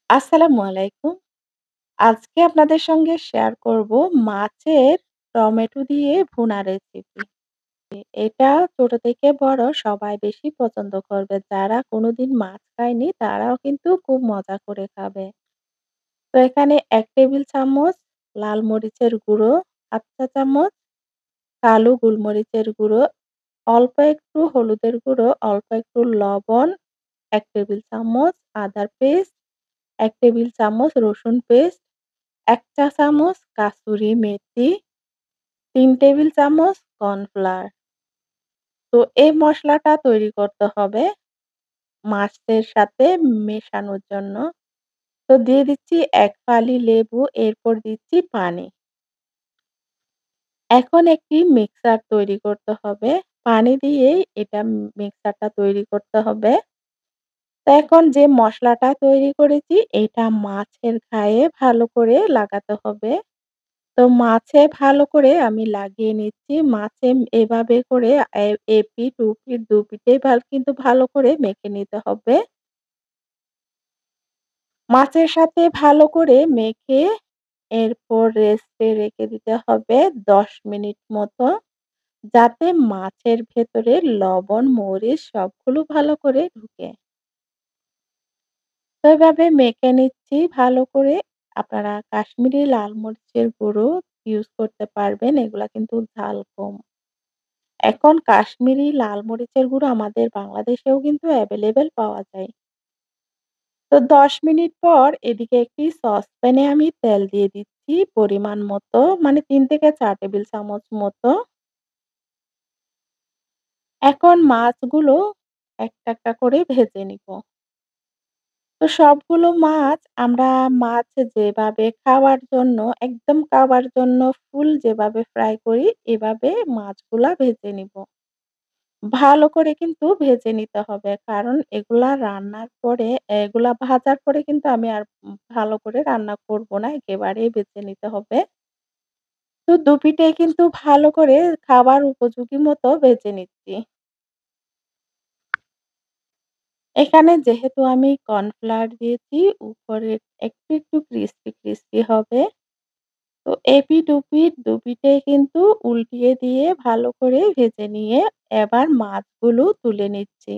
আসসালামু আলাইকুম। আজকে আপনাদের সঙ্গে শেয়ার করব মাছের টমেটো দিয়ে ভুনা রেসিপি। এটা ছোট থেকে বড় সবাই বেশি পছন্দ করবে। যারা কোনোদিন মাছ খায়নি তারাও কিন্তু খুব মজা করে খাবে। তো এখানে ১ টেবিল চামচ লাল মরিচের গুঁড়ো, ১/২ চা চামচ কালো গোলমরিচের গুঁড়ো, অল্প একটু হলুদের গুঁড়ো, অল্প একটু লবণ, ১ টেবিল চামচ আদার পেস্ট, ১ টেবিল চামচ রসুন পেস্ট, ১ চা চামচ কাসুরি মেথি, ৩ টেবিল চামচ কর্নফ্লাওয়ার। তো এই মসলাটা তৈরি করতে হবে মাছের সাথে মেশানোর জন্য। তো দিয়ে দিচ্ছি ১ ফালি লেবু, এরপর দিচ্ছি পানি। এখন একটি মিক্সার তৈরি করতে হবে। পানি দিয়েই এটা মিক্সারটা তৈরি করতে হবে। তো এখন যে মসলাটা তৈরি করেছি এটা মাছের গায়ে ভালো করে লাগাতে হবে। তো মাছে ভালো করে আমি লাগিয়ে নিচ্ছি। মাছে এভাবে করে এপিঠ ওপিঠ দুপিঠেই কিন্তু ভালো করে মেখে নিতে হবে। মাছের সাথে ভালো করে মেখে এরপর রেস্টে রেখে দিতে হবে ১০ মিনিট মতো। যাতে মাছের ভেতরে লবণ, মরিচ সবগুলো ভালো করে ঢুকে। তো এভাবে মেখে নিচ্ছি ভালো করে। আপনারা কাশ্মীরি লাল মরিচের গুঁড়ো ইউজ করতে পারবেন। এগুলা কিন্তু ঝাল কম। এখন কাশ্মীরি লাল মরিচের গুঁড়ো আমাদের বাংলাদেশেও কিন্তু এভেইলেবল পাওয়া যায়। তো ১০ মিনিট পর এদিকে একটি সসপ্যানে আমি তেল দিয়ে দিচ্ছি পরিমাণ মতো, মানে ৩ থেকে ৪ টেবিল চামচ মতো। এখন মাছগুলো একটা, একটা করে ভেজে নিব। তো সবগুলো মাছ আমরা মাছ যেভাবে খাওয়ার জন্য একদম খাওয়ার জন্য ফুল যেভাবে ফ্রাই করি এভাবে মাছগুলা ভেজে নিব। ভালো করে কিন্তু ভেজে নিতে হবে। কারণ এগুলা রান্নার পরে এগুলা ভাজার পরে কিন্তু আমি আর ভালো করে রান্না করব না। একেবারেই ভেজে নিতে হবে। তো দুপিঠেই কিন্তু ভালো করে খাবার উপযোগী মতো ভেজে নিচ্ছি। এখানে যেহেতু আমি কর্নফ্লাওয়ার দিয়েছি উপরে একটু, একটু ক্রিস্পি, ক্রিস্পি হবে। তো এপিঠ-ওপিঠ দুপিঠেই কিন্তু উল্টিয়ে দিয়ে ভালো করে ভেজে নিয়ে এবার মাছগুলো তুলে নিচ্ছি।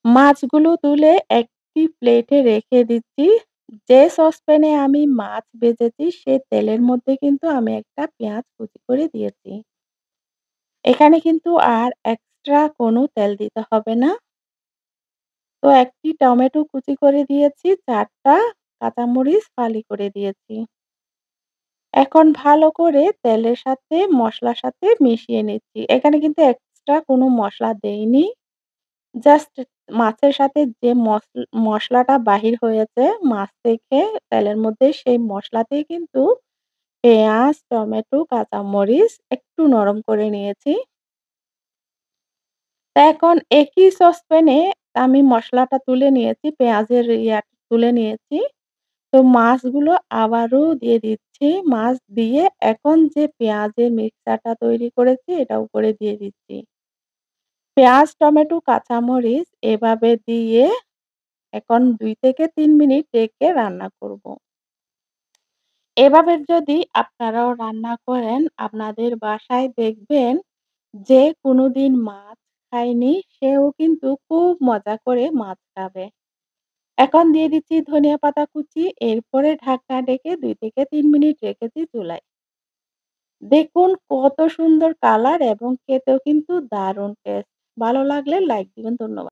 মাছগুলো তুলে একটি প্লেটে রেখে দিচ্ছি। যে সসপ্যানে আমি মাছ ভেজেছি সে তেলের মধ্যে কিন্তু আমি একটা পেঁয়াজ কুচি করে দিয়েছি। এখানে কিন্তু আর এক্সট্রা কোনো তেল দিতে হবে না। তো একটি টমেটো কুচি করে দিয়েছি, ৪ টা কাঁচামরিচ ফালি করে দিয়েছি। এখন ভালো করে তেলের সাথে মসলার সাথে মিশিয়ে নিচ্ছি। এখানে কিন্তু এক্সট্রা কোনো মসলা দেইনি। জাস্ট মাছের সাথে যে মসলাটা বাহির হয়েছে মাছ থেকে তেলের মধ্যে সেই মসলাতেই কিন্তু পেঁয়াজ, টমেটো, কাঁচামরিচ একটু নরম করে নিয়েছি। তো এখন একই সসপ্যানে আমি মসলাটা তুলে নিয়েছি, পেঁয়াজের তুলে নিয়েছি। তো মাছগুলো আবারও দিয়ে দিচ্ছি। মাছ দিয়ে এখন যে পেঁয়াজের মিক্সচারটা তৈরি করেছি এটা উপরে দিয়ে দিচ্ছি। পেঁয়াজ, টমেটো, কাঁচামরিচ এভাবে দিয়ে এখন ২ থেকে ৩ মিনিট রেখে রান্না করব। এভাবে যদি আপনারাও রান্না করেন আপনাদের বাসায় দেখবেন যে কোনোদিন মাছ খায়নি সেও কিন্তু খুব মজা করে মাছ খাবে। এখন দিয়ে দিচ্ছি ধনিয়া পাতা কুচি, এরপরে ঢাকনা ডেকে ২ থেকে ৩ মিনিট রেখেছি চুলায়। দেখুন কত সুন্দর কালার এবং খেতেও কিন্তু দারুণ টেস্ট। ভালো লাগলে লাইক দিবেন। ধন্যবাদ।